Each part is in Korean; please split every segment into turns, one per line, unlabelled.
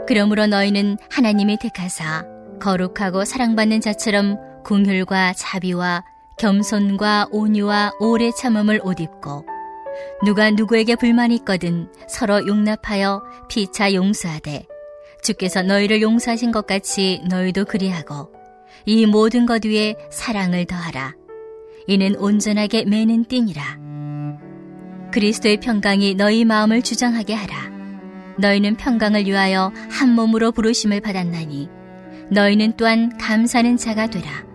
그러므로 너희는 하나님이 택하사 거룩하고 사랑받는 자처럼 긍휼과 자비와 겸손과 온유와 오래 참음을 옷 입고 누가 누구에게 불만이 있거든 서로 용납하여 피차 용서하되 주께서 너희를 용서하신 것 같이 너희도 그리하고 이 모든 것 위에 사랑을 더하라. 이는 온전하게 매는 띠니라. 그리스도의 평강이 너희 마음을 주장하게 하라. 너희는 평강을 위하여 한 몸으로 부르심을 받았나니 너희는 또한 감사하는 자가 되라.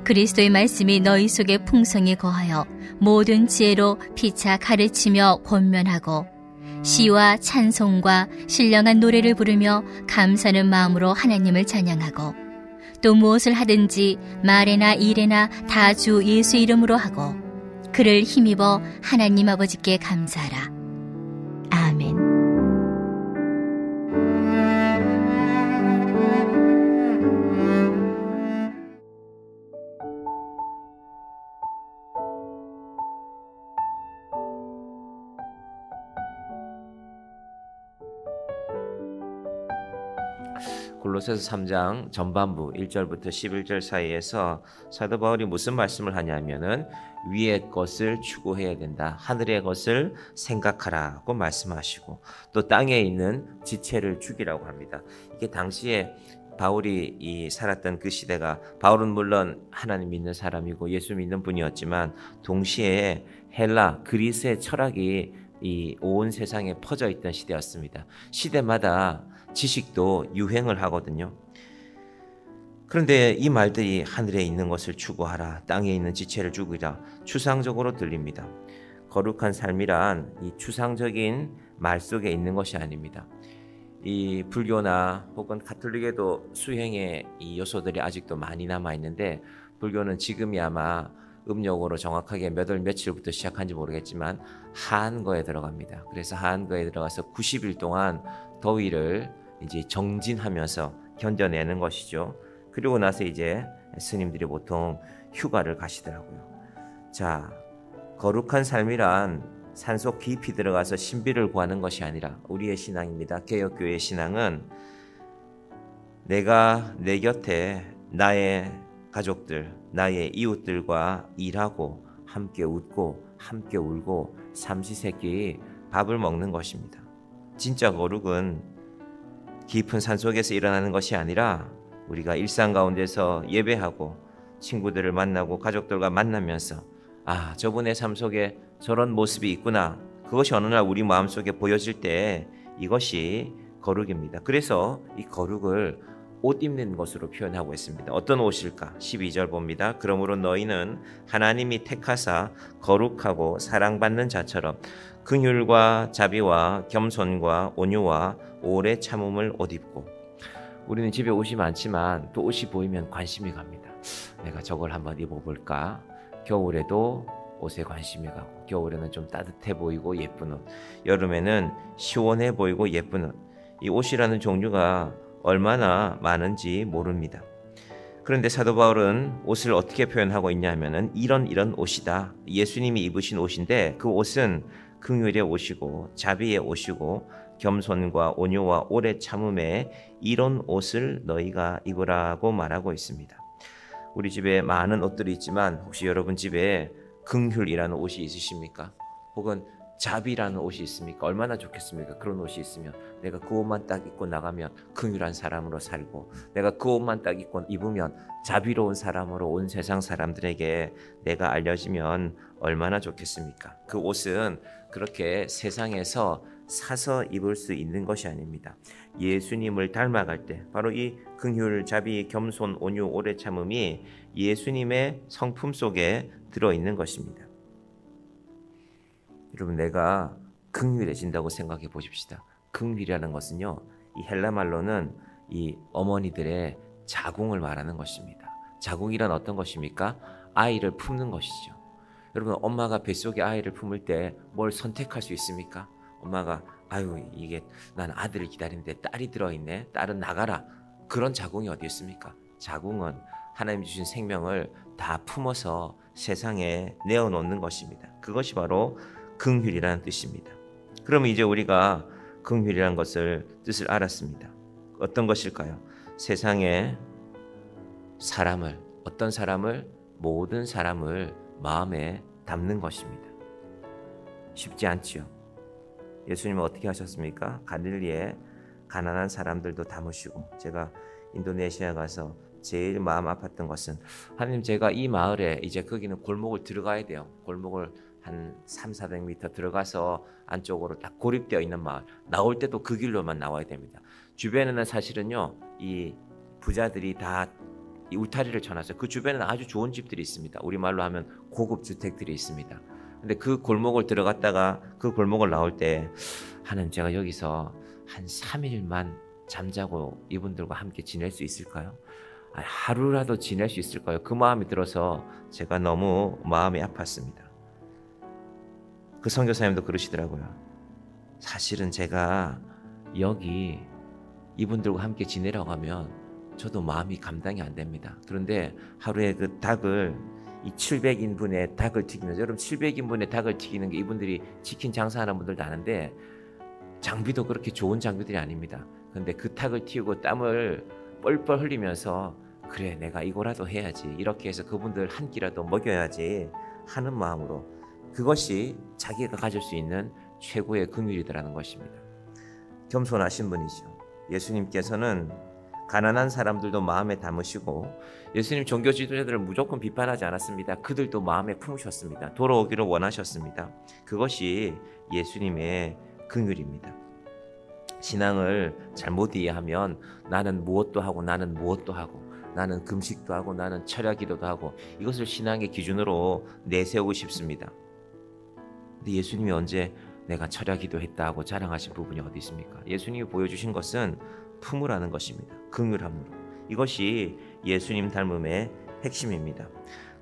그리스도의 말씀이 너희 속에 풍성히 거하여 모든 지혜로 피차 가르치며 권면하고 시와 찬송과 신령한 노래를 부르며 감사하는 마음으로 하나님을 찬양하고 또 무엇을 하든지 말에나 일에나 다 주 예수 이름으로 하고 그를 힘입어 하나님 아버지께 감사하라. 아멘.
골로새서 3장 전반부 1절부터 11절 사이에서 사도 바울이 무슨 말씀을 하냐면은 위의 것을 추구해야 된다. 하늘의 것을 생각하라고 말씀하시고 또 땅에 있는 지체를 죽이라고 합니다. 이게 당시에 바울이 살았던 그 시대가 바울은 물론 하나님 믿는 사람이고 예수 믿는 분이었지만 동시에 헬라 그리스의 철학이 이 온 세상에 퍼져 있던 시대였습니다. 시대마다 지식도 유행을 하거든요. 그런데 이 말들이 하늘에 있는 것을 추구하라, 땅에 있는 지체를 죽이라 추상적으로 들립니다. 거룩한 삶이란 이 추상적인 말 속에 있는 것이 아닙니다. 이 불교나 혹은 가톨릭에도 수행의 이 요소들이 아직도 많이 남아 있는데 불교는 지금이 아마 음력으로 정확하게 몇 월 며칠부터 시작한지 모르겠지만 하한거에 들어갑니다. 그래서 하한거에 들어가서 90일 동안 더위를 이제 정진하면서 견뎌내는 것이죠. 그리고 나서 이제 스님들이 보통 휴가를 가시더라고요. 자, 거룩한 삶이란 산속 깊이 들어가서 신비를 구하는 것이 아니라 우리의 신앙입니다. 개혁교회의 신앙은 내가 내 곁에 나의 가족들, 나의 이웃들과 일하고 함께 웃고 함께 울고 삼시세끼 밥을 먹는 것입니다. 진짜 거룩은 깊은 산속에서 일어나는 것이 아니라 우리가 일상 가운데서 예배하고 친구들을 만나고 가족들과 만나면서 아, 저분의 삶 속에 저런 모습이 있구나. 그것이 어느 날 우리 마음속에 보여질 때 이것이 거룩입니다. 그래서 이 거룩을 옷 입는 것으로 표현하고 있습니다. 어떤 옷일까? 12절 봅니다. 그러므로 너희는 하나님이 택하사 거룩하고 사랑받는 자처럼 긍휼과 자비와 겸손과 온유와 오래 참음을 옷 입고. 우리는 집에 옷이 많지만 또 옷이 보이면 관심이 갑니다. 내가 저걸 한번 입어볼까? 겨울에도 옷에 관심이 가고 겨울에는 좀 따뜻해 보이고 예쁜 옷, 여름에는 시원해 보이고 예쁜 옷. 이 옷이라는 종류가 얼마나 많은지 모릅니다. 그런데 사도 바울은 옷을 어떻게 표현하고 있냐면은 이런 옷이다. 예수님이 입으신 옷인데 그 옷은 긍휼의 옷이고 자비의 옷이고 겸손과 온유와 오래 참음의 이런 옷을 너희가 입으라고 말하고 있습니다. 우리 집에 많은 옷들이 있지만 혹시 여러분 집에 긍휼이라는 옷이 있으십니까? 혹은 자비라는 옷이 있습니까? 얼마나 좋겠습니까? 그런 옷이 있으면 내가 그 옷만 딱 입고 나가면 긍휼한 사람으로 살고 내가 그 옷만 딱 입으면 자비로운 사람으로 온 세상 사람들에게 내가 알려지면 얼마나 좋겠습니까? 그 옷은 그렇게 세상에서 사서 입을 수 있는 것이 아닙니다. 예수님을 닮아갈 때 바로 이 긍휼, 자비, 겸손, 온유, 오래 참음이 예수님의 성품 속에 들어있는 것입니다. 여러분, 내가 긍휼해진다고 생각해 보십시다. 긍휼이라는 것은요, 이 헬라 말로는 이 어머니들의 자궁을 말하는 것입니다. 자궁이란 어떤 것입니까? 아이를 품는 것이죠. 여러분, 엄마가 뱃속에 아이를 품을 때 뭘 선택할 수 있습니까? 엄마가 아유, 이게 난 아들을 기다리는데 딸이 들어있네, 딸은 나가라. 그런 자궁이 어디 있습니까? 자궁은 하나님 주신 생명을 다 품어서 세상에 내어놓는 것입니다. 그것이 바로 긍휼이라는 뜻입니다. 그러면 이제 우리가 긍휼이라는 뜻을 알았습니다. 어떤 것일까요? 세상에 사람을, 어떤 사람을, 모든 사람을 마음에 담는 것입니다. 쉽지 않지요. 예수님은 어떻게 하셨습니까? 갈릴리에 가난한 사람들도 담으시고, 제가 인도네시아 가서 제일 마음 아팠던 것은, 하나님, 제가 이 마을에 이제 거기는 골목을 들어가야 돼요. 골목을 한 300~400m 들어가서 안쪽으로 딱 고립되어 있는 마을, 나올 때도 그 길로만 나와야 됩니다. 주변에는 사실은요, 이 부자들이 다 이 울타리를 쳐놨어요. 그 주변에는 아주 좋은 집들이 있습니다. 우리말로 하면 고급 주택들이 있습니다. 근데 그 골목을 들어갔다가 그 골목을 나올 때, 하나님, 제가 여기서 한 3일만 잠자고 이분들과 함께 지낼 수 있을까요? 하루라도 지낼 수 있을까요? 그 마음이 들어서 제가 너무 마음이 아팠습니다. 그 선교사님도 그러시더라고요. 사실은 제가 여기 이분들과 함께 지내라고 하면 저도 마음이 감당이 안 됩니다. 그런데 하루에 그 닭을, 이 700인분의 닭을 튀기면서, 여러분 700인분의 닭을 튀기는 게 이분들이 치킨 장사하는 분들도 아는데 장비도 그렇게 좋은 장비들이 아닙니다. 그런데 그 닭을 튀우고 땀을 뻘뻘 흘리면서, 그래, 내가 이거라도 해야지, 이렇게 해서 그분들 한 끼라도 먹여야지 하는 마음으로, 그것이 자기가 가질 수 있는 최고의 긍휼이라는 것입니다. 겸손하신 분이죠. 예수님께서는 가난한 사람들도 마음에 담으시고, 예수님 종교 지도자들을 무조건 비판하지 않았습니다. 그들도 마음에 품으셨습니다. 돌아오기를 원하셨습니다. 그것이 예수님의 긍휼입니다. 신앙을 잘못 이해하면 나는 무엇도 하고 나는 무엇도 하고, 나는 금식도 하고 나는 철야 기도도 하고, 이것을 신앙의 기준으로 내세우고 싶습니다. 근데 예수님이 언제 내가 철야 기도했다 하고 자랑하신 부분이 어디 있습니까? 예수님이 보여주신 것은 품으라는 것입니다. 긍휼함으로. 이것이 예수님 닮음의 핵심입니다.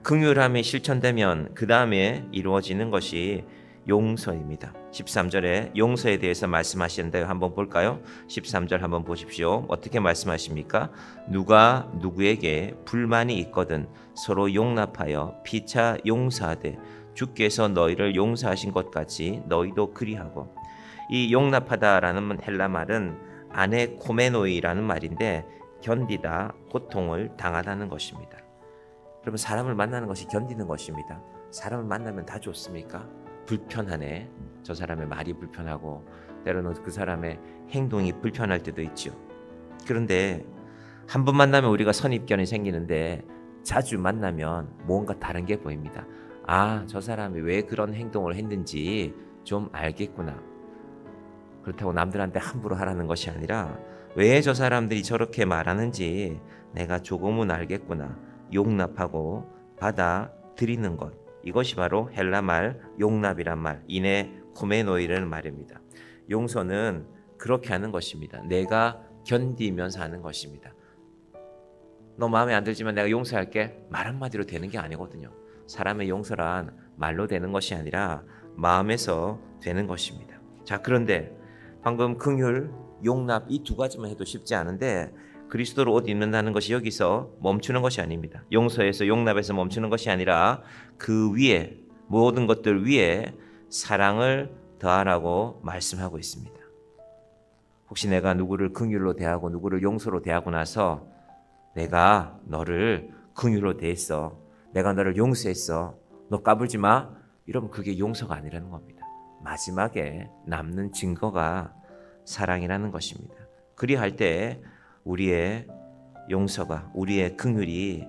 긍휼함이 실천되면 그 다음에 이루어지는 것이 용서입니다. 13절에 용서에 대해서 말씀하시는데요. 한번 볼까요? 13절 한번 보십시오. 어떻게 말씀하십니까? 누가 누구에게 불만이 있거든 서로 용납하여 피차 용서하되 주께서 너희를 용서하신 것 같이 너희도 그리하고. 이 용납하다라는 헬라 말은 아네코메노이라는 말인데, 견디다, 고통을 당하다는 것입니다. 여러분, 사람을 만나는 것이 견디는 것입니다. 사람을 만나면 다 좋습니까? 불편하네. 저 사람의 말이 불편하고 때로는 그 사람의 행동이 불편할 때도 있죠. 그런데 한 번 만나면 우리가 선입견이 생기는데, 자주 만나면 뭔가 다른 게 보입니다. 아, 저 사람이 왜 그런 행동을 했는지 좀 알겠구나. 그렇다고 남들한테 함부로 하라는 것이 아니라, 왜 저 사람들이 저렇게 말하는지 내가 조금은 알겠구나. 용납하고 받아들이는 것, 이것이 바로 헬라 말 용납이란 말, 이네 코메노이라는 말입니다. 용서는 그렇게 하는 것입니다. 내가 견디면서 하는 것입니다. 너 마음에 안 들지만 내가 용서할게, 말 한마디로 되는 게 아니거든요. 사람의 용서란 말로 되는 것이 아니라 마음에서 되는 것입니다. 자, 그런데 방금 긍휼, 용납, 이 두 가지만 해도 쉽지 않은데, 그리스도로 옷 입는다는 것이 여기서 멈추는 것이 아닙니다. 용서에서, 용납에서 멈추는 것이 아니라 그 위에, 모든 것들 위에 사랑을 더하라고 말씀하고 있습니다. 혹시 내가 누구를 긍휼로 대하고 누구를 용서로 대하고 나서, 내가 너를 긍휼로 대했어, 내가 너를 용서했어, 너 까불지 마, 이러면 그게 용서가 아니라는 겁니다. 마지막에 남는 증거가 사랑이라는 것입니다. 그리할 때 우리의 용서가, 우리의 긍휼이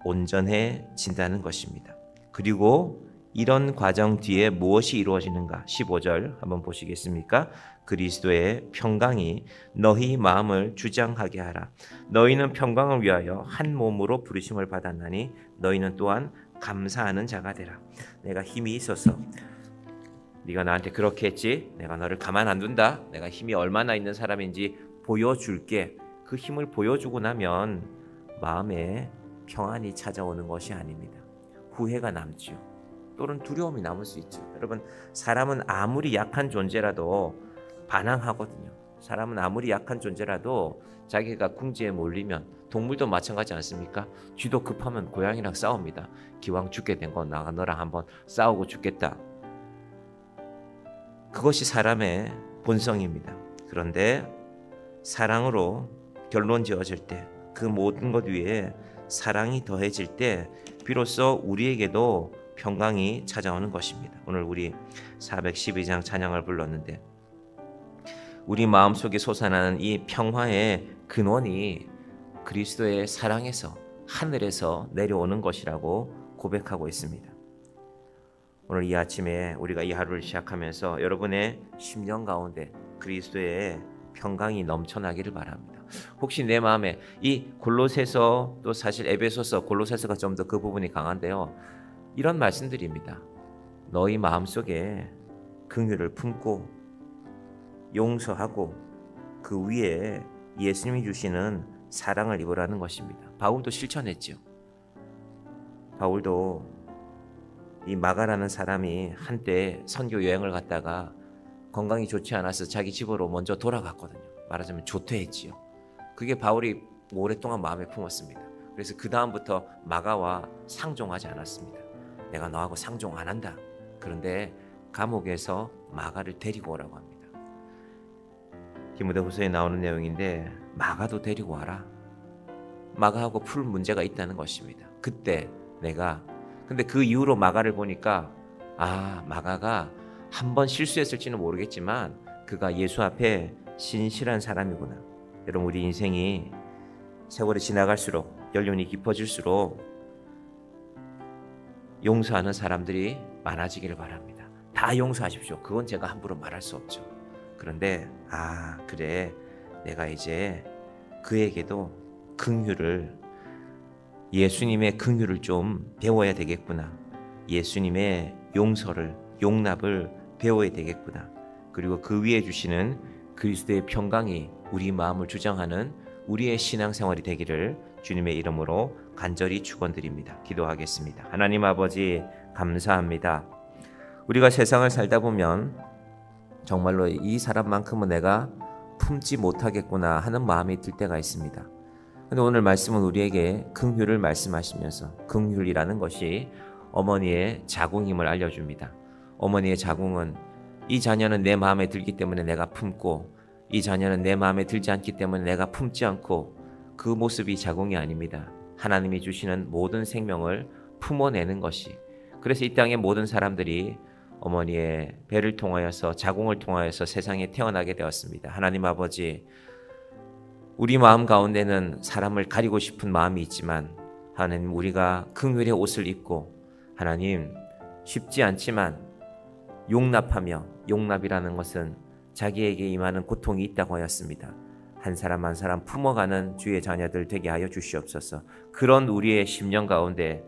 온전해진다는 것입니다. 그리고 이런 과정 뒤에 무엇이 이루어지는가? 15절 한번 보시겠습니까? 그리스도의 평강이 너희 마음을 주장하게 하라. 너희는 평강을 위하여 한 몸으로 부르심을 받았나니 너희는 또한 감사하는 자가 되라. 내가 힘이 있어서 네가 나한테 그렇게 했지, 내가 너를 가만 안 둔다, 내가 힘이 얼마나 있는 사람인지 보여줄게. 그 힘을 보여주고 나면 마음에 평안이 찾아오는 것이 아닙니다. 후회가 남지요. 또는 두려움이 남을 수 있죠. 여러분, 사람은 아무리 약한 존재라도 반항하거든요. 사람은 아무리 약한 존재라도 자기가 궁지에 몰리면, 동물도 마찬가지 않습니까? 쥐도 급하면 고양이랑 싸웁니다. 기왕 죽게 된 건 나가 너랑 한번 싸우고 죽겠다. 그것이 사람의 본성입니다. 그런데 사랑으로 결론 지어질 때, 그 모든 것 위에 사랑이 더해질 때 비로소 우리에게도 평강이 찾아오는 것입니다. 오늘 우리 412장 찬양을 불렀는데 우리 마음속에 솟아나는 이 평화의 근원이 그리스도의 사랑에서, 하늘에서 내려오는 것이라고 고백하고 있습니다. 오늘 이 아침에 우리가 이 하루를 시작하면서 여러분의 심령 가운데 그리스도의 평강이 넘쳐나기를 바랍니다. 혹시 내 마음에 이 골로새서, 또 사실 에베소서, 골로새서가 좀 더 그 부분이 강한데요, 이런 말씀드립니다. 너희 마음속에 긍휼을 품고 용서하고 그 위에 예수님이 주시는 사랑을 입으라는 것입니다. 바울도 실천했죠. 바울도 이 마가라는 사람이 한때 선교 여행을 갔다가 건강이 좋지 않아서 자기 집으로 먼저 돌아갔거든요. 말하자면 조퇴했지요. 그게 바울이 오랫동안 마음에 품었습니다. 그래서 그 다음부터 마가와 상종하지 않았습니다. 내가 너하고 상종 안 한다. 그런데 감옥에서 마가를 데리고 오라고 합니다. 디모데후서에 나오는 내용인데 마가도 데리고 와라. 마가하고 풀 문제가 있다는 것입니다. 그때 내가, 근데 그 이후로 마가를 보니까 마가가 한 번 실수했을지는 모르겠지만 그가 예수 앞에 신실한 사람이구나. 여러분, 우리 인생이 세월이 지나갈수록, 연륜이 깊어질수록 용서하는 사람들이 많아지기를 바랍니다. 다 용서하십시오. 그건 제가 함부로 말할 수 없죠. 그런데 그래, 내가 이제 그에게도 긍휼을, 예수님의 긍휼을 좀 배워야 되겠구나. 예수님의 용서를, 용납을 배워야 되겠구나. 그리고 그 위에 주시는 그리스도의 평강이 우리 마음을 주장하는 우리의 신앙생활이 되기를 주님의 이름으로 간절히 축원드립니다. 기도하겠습니다. 하나님 아버지, 감사합니다. 우리가 세상을 살다 보면 정말로 이 사람만큼은 내가 품지 못하겠구나 하는 마음이 들 때가 있습니다. 그런데 오늘 말씀은 우리에게 긍휼을 말씀하시면서 긍휼이라는 것이 어머니의 자궁임을 알려줍니다. 어머니의 자궁은 이 자녀는 내 마음에 들기 때문에 내가 품고, 이 자녀는 내 마음에 들지 않기 때문에 내가 품지 않고, 그 모습이 자궁이 아닙니다. 하나님이 주시는 모든 생명을 품어내는 것이, 그래서 이 땅의 모든 사람들이 어머니의 배를 통하여서, 자궁을 통하여서 세상에 태어나게 되었습니다. 하나님 아버지, 우리 마음 가운데는 사람을 가리고 싶은 마음이 있지만 하나님, 우리가 긍휼의 옷을 입고, 하나님, 쉽지 않지만 용납하며, 용납이라는 것은 자기에게 임하는 고통이 있다고 하였습니다. 한 사람 한 사람 품어가는 주의 자녀들 되게 하여 주시옵소서. 그런 우리의 심령 가운데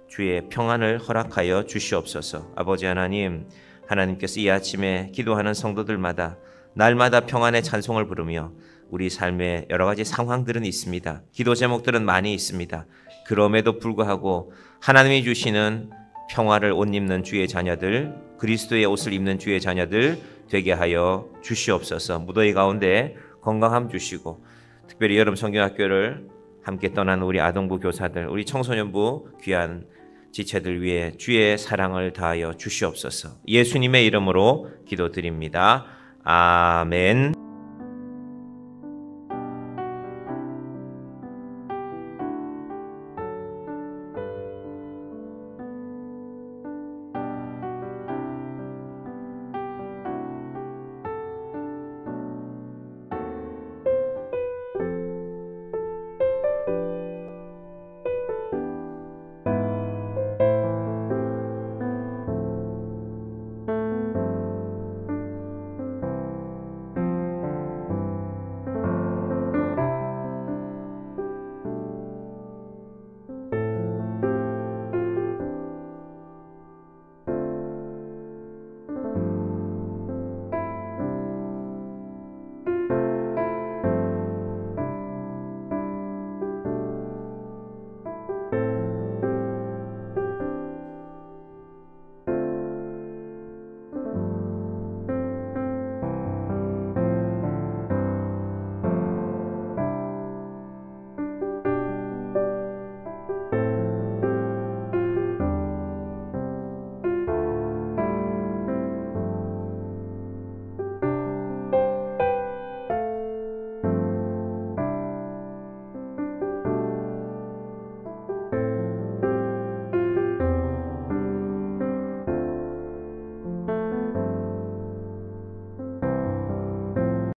주의 평안을 허락하여 주시옵소서. 아버지 하나님, 하나님께서 이 아침에 기도하는 성도들마다 날마다 평안의 찬송을 부르며 우리 삶에 여러 가지 상황들은 있습니다. 기도 제목들은 많이 있습니다. 그럼에도 불구하고 하나님이 주시는 평화를 옷 입는 주의 자녀들, 그리스도의 옷을 입는 주의 자녀들 되게 하여 주시옵소서. 무더위 가운데 건강함 주시고, 특별히 여름 성경학교를 함께 떠난 우리 아동부 교사들, 우리 청소년부 귀한 지체들 위해 주의 사랑을 다하여 주시옵소서. 예수님의 이름으로 기도드립니다. 아멘.